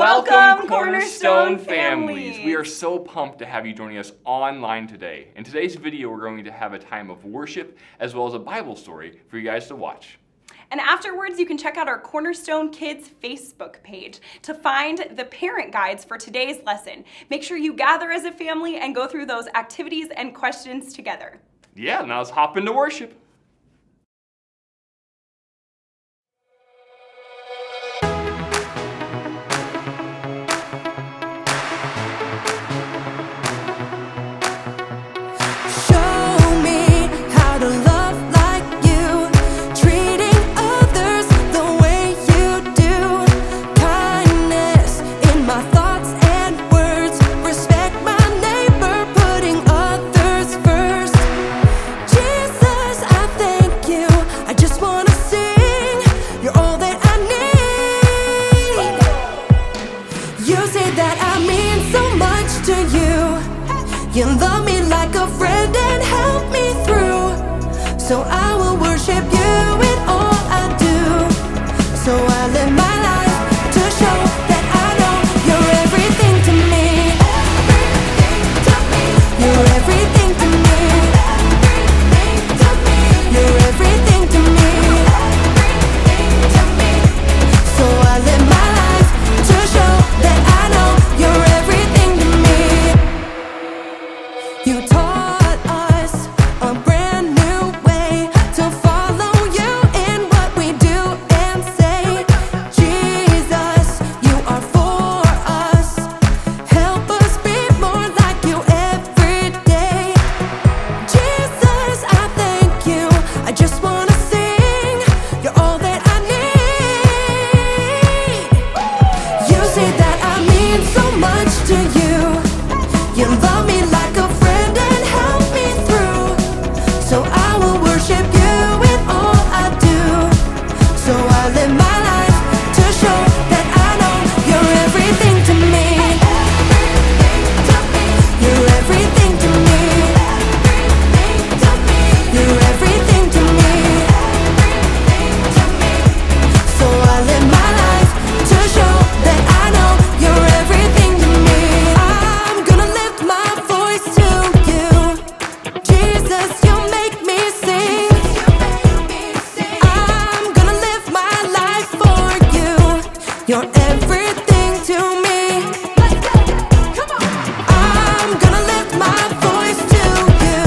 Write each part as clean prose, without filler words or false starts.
Welcome, Cornerstone families! We are so pumped to have you joining us online today. In today's video, we're going to have a time of worship as well as a Bible story for you guys to watch. And afterwards, you can check out our Cornerstone Kids Facebook page to find the parent guides for today's lesson. Make sure you gather as a family and go through those activities and questions together. Yeah, now let's hop into worship. You love me like a friend and help me through. So I will worship you in all I do. So I live my life to show that I know you're everything to me. You're everything to me. You're everything to me. So I live my life to show that I know you're everything to me. You taught us a brand new way to follow you in what we do and say. Jesus, you are for us. Help us be more like you every day. Jesus, I thank you. I just wanna sing. You're all that I need. You say that I mean so much to you. You love me like a friend and help me through. So I will worship you in all I do. So I live my life to show that I know you're everything to me. You're everything to me. You're everything to me. So I live my life to show that I know you're everything to me. I'm gonna lift my voice to you. Jesus, you make me sing. I'm gonna live my life for you. You're everything to me. I'm gonna lift my voice to you.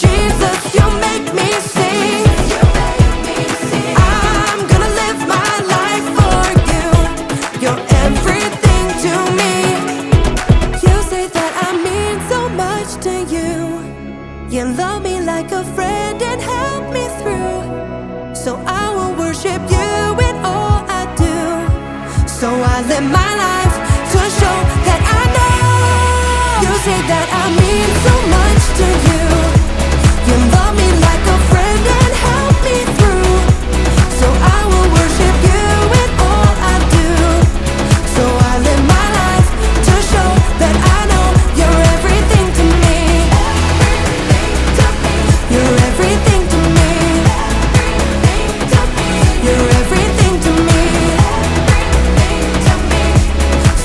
Jesus, you make me sing. I'm gonna live my life for you. You're everything to me. You say that I mean so much to you. You love me like a friend and help me through. So I will worship you in all I do. So I live my life to show that I know. You say that I mean so much to you. You love me like a friend and help me through. So I will worship you in all I do. So I live my life to show that I know you're everything to me. You're everything to me. You're everything to me.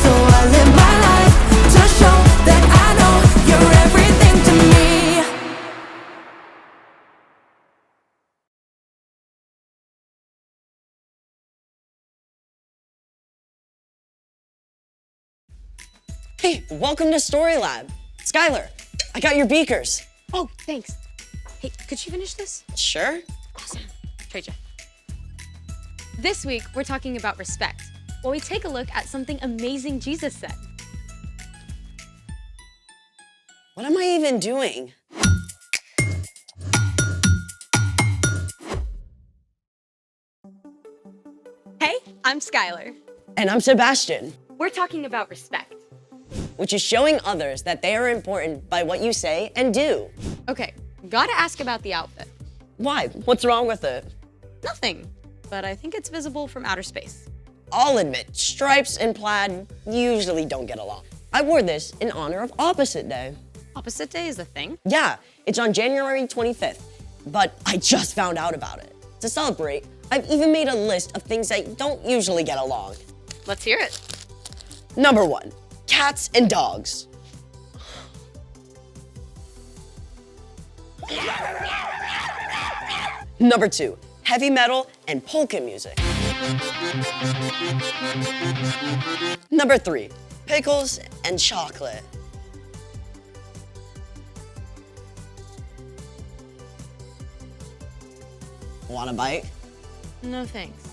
So I live my life to show that I know you're everything to me. Hey, welcome to Story Lab. Skylar, I got your beakers. Oh, thanks. Hey, could you finish this? Sure? Awesome. Trade ya. This week, we're talking about respect, while we take a look at something amazing Jesus said. What am I even doing? Hey, I'm Skylar. And I'm Sebastian, We're talking about respect. which is showing others that they are important by what you say and do. Okay, gotta ask about the outfit. Why? What's wrong with it? Nothing, but I think it's visible from outer space. I'll admit, stripes and plaid usually don't get along. I wore this in honor of Opposite Day. Opposite Day is a thing? Yeah, it's on January 25th, but I just found out about it. To celebrate, I've even made a list of things that don't usually get along. Let's hear it. Number 1, cats and dogs. Number 2, heavy metal and polka music. Number 3, pickles and chocolate. Want a bite? No thanks.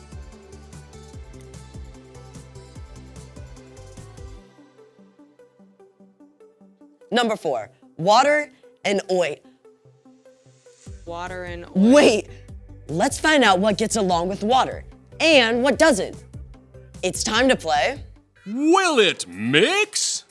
Number 4, water and oil. Water and oil. Wait, let's find out what gets along with water and what doesn't. It's time to play. Will it mix?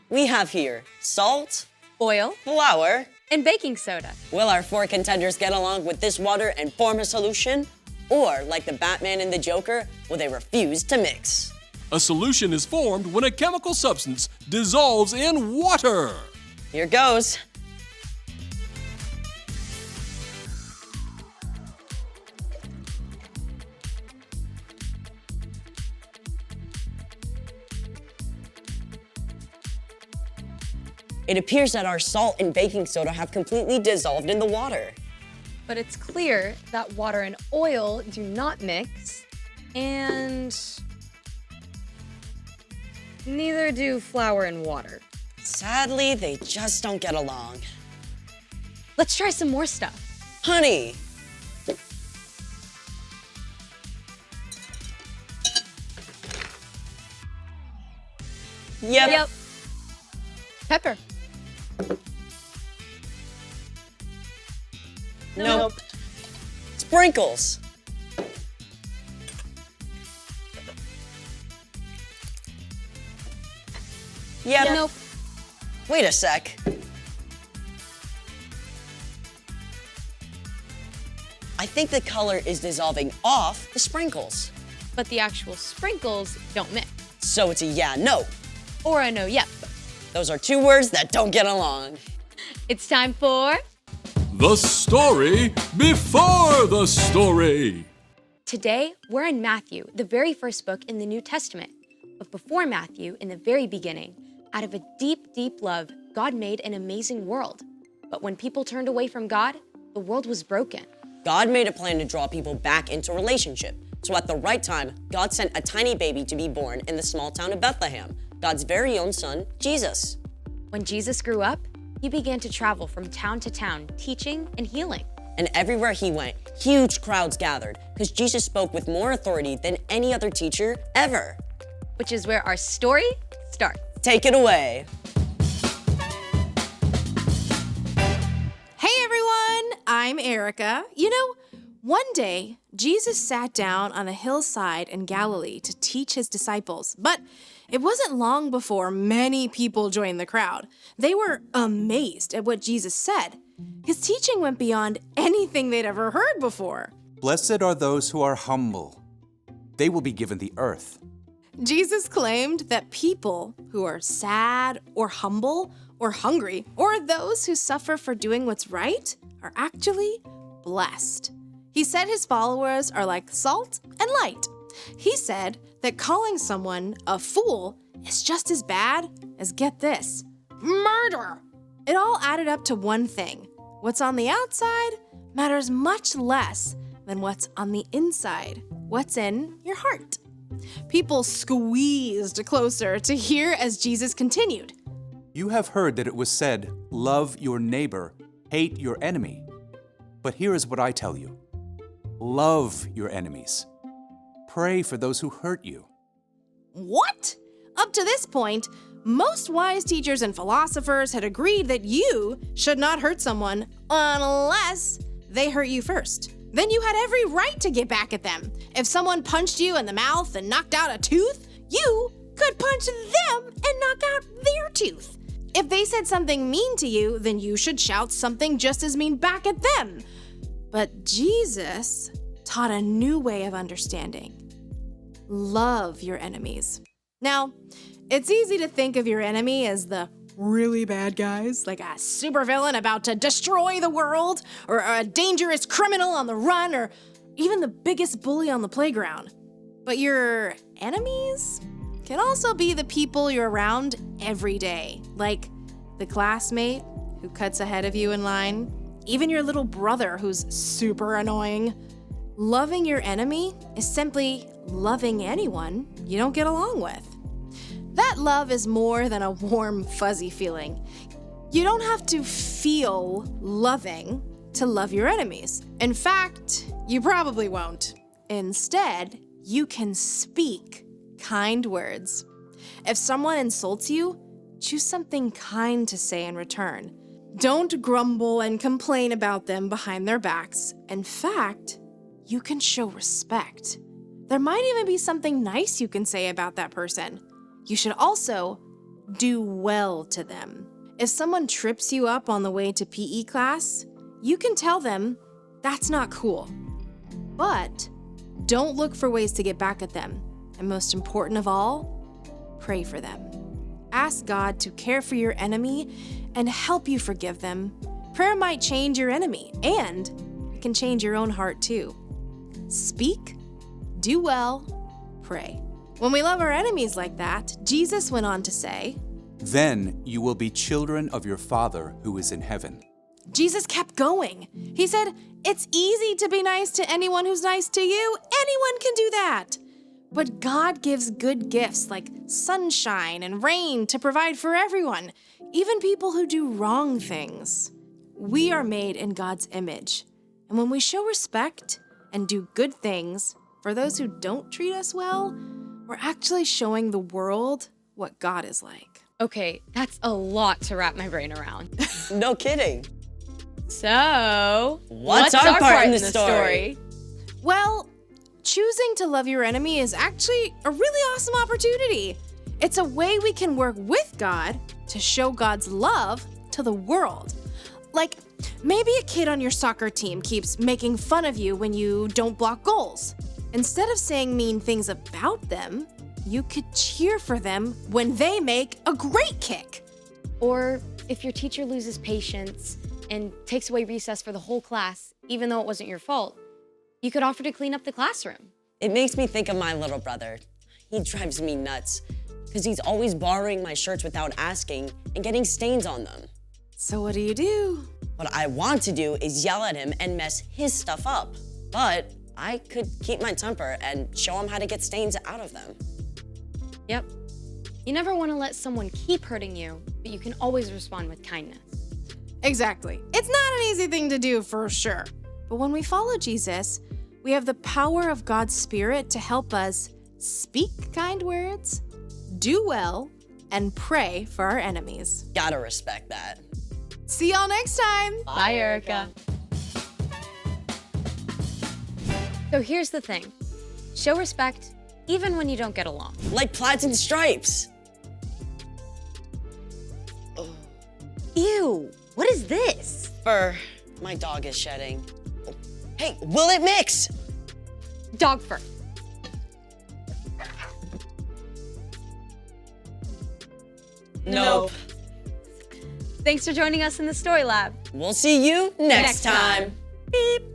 We have here salt, Oil flour. and baking soda. Will our 4 contenders get along with this water and form a solution? Or, like the Batman and the Joker, will they refuse to mix? A solution is formed when a chemical substance dissolves in water. Here goes. It appears that our salt and baking soda have completely dissolved in the water. But it's clear that water and oil do not mix, and neither do flour and water. Sadly, they just don't get along. Let's try some more stuff. Honey, Yep. Pepper. Nope. Sprinkles. Yep. Nope. Wait a sec. I think the color is dissolving off the sprinkles. But the actual sprinkles don't mix. So it's a yeah, no. Or a no, yep. Those are 2 words that don't get along. It's time for The story before the story. Today, we're in Matthew, the very first book in the New Testament. But before Matthew, in the very beginning, out of a deep, deep love, God made an amazing world. But when people turned away from God, the world was broken. God made a plan to draw people back into relationship. So at the right time, God sent a tiny baby to be born in the small town of Bethlehem, God's very own son, Jesus. When Jesus grew up, he began to travel from town to town, teaching and healing. And everywhere he went, huge crowds gathered because Jesus spoke with more authority than any other teacher ever. Which is where our story starts. Take it away. Hey everyone, I'm Erica. You know, one day, Jesus sat down on a hillside in Galilee to teach his disciples, but it wasn't long before many people joined the crowd. They were amazed at what Jesus said. His teaching went beyond anything they'd ever heard before. Blessed are those who are humble. They will be given the earth. Jesus claimed that people who are sad or humble or hungry or those who suffer for doing what's right are actually blessed. He said his followers are like salt and light. He said that calling someone a fool is just as bad as, get this, murder. It all added up to one thing. What's on the outside matters much less than what's on the inside, what's in your heart. People squeezed closer to hear as Jesus continued. You have heard that it was said, love your neighbor, hate your enemy. But here is what I tell you. Love your enemies. Pray for those who hurt you. What? Up to this point, most wise teachers and philosophers had agreed that you should not hurt someone unless they hurt you first. Then you had every right to get back at them. If someone punched you in the mouth and knocked out a tooth, you could punch them and knock out their tooth. If they said something mean to you, then you should shout something just as mean back at them. But Jesus taught a new way of understanding. Love your enemies. Now, it's easy to think of your enemy as the really bad guys, like a supervillain about to destroy the world, or a dangerous criminal on the run, or even the biggest bully on the playground. But your enemies can also be the people you're around every day, like the classmate who cuts ahead of you in line, even your little brother who's super annoying. Loving your enemy is simply loving anyone you don't get along with. That love is more than a warm, fuzzy feeling. You don't have to feel loving to love your enemies. In fact, you probably won't. Instead, you can speak kind words. If someone insults you, choose something kind to say in return. Don't grumble and complain about them behind their backs. In fact, you can show respect. There might even be something nice you can say about that person. You should also do well to them. If someone trips you up on the way to PE class, you can tell them that's not cool. But don't look for ways to get back at them. And most important of all, pray for them. Ask God to care for your enemy and help you forgive them. Prayer might change your enemy, and it can change your own heart too. Speak, do well, pray. When we love our enemies like that, Jesus went on to say, Then you will be children of your Father who is in heaven. Jesus kept going. He said, it's easy to be nice to anyone who's nice to you. Anyone can do that. But God gives good gifts like sunshine and rain to provide for everyone, even people who do wrong things. We are made in God's image. And when we show respect and do good things for those who don't treat us well, we're actually showing the world what God is like. Okay, that's a lot to wrap my brain around. No kidding. So, What's our part in the story? Well, choosing to love your enemy is actually a really awesome opportunity. It's a way we can work with God to show God's love to the world. Like, maybe a kid on your soccer team keeps making fun of you when you don't block goals. Instead of saying mean things about them, you could cheer for them when they make a great kick. Or if your teacher loses patience and takes away recess for the whole class, even though it wasn't your fault, you could offer to clean up the classroom. It makes me think of my little brother. He drives me nuts because he's always borrowing my shirts without asking and getting stains on them. So what do you do? What I want to do is yell at him and mess his stuff up. But I could keep my temper and show him how to get stains out of them. Yep. You never want to let someone keep hurting you, but you can always respond with kindness. Exactly. It's not an easy thing to do for sure. But when we follow Jesus, we have the power of God's Spirit to help us speak kind words, do well, and pray for our enemies. Gotta respect that. See y'all next time. Bye, Erica. So here's the thing. Show respect even when you don't get along. Like plaids and stripes. Ew, what is this? Fur. My dog is shedding. Oh. Hey, will it mix? Dog fur. Nope. Thanks for joining us in the Story Lab. We'll see you next time. Beep.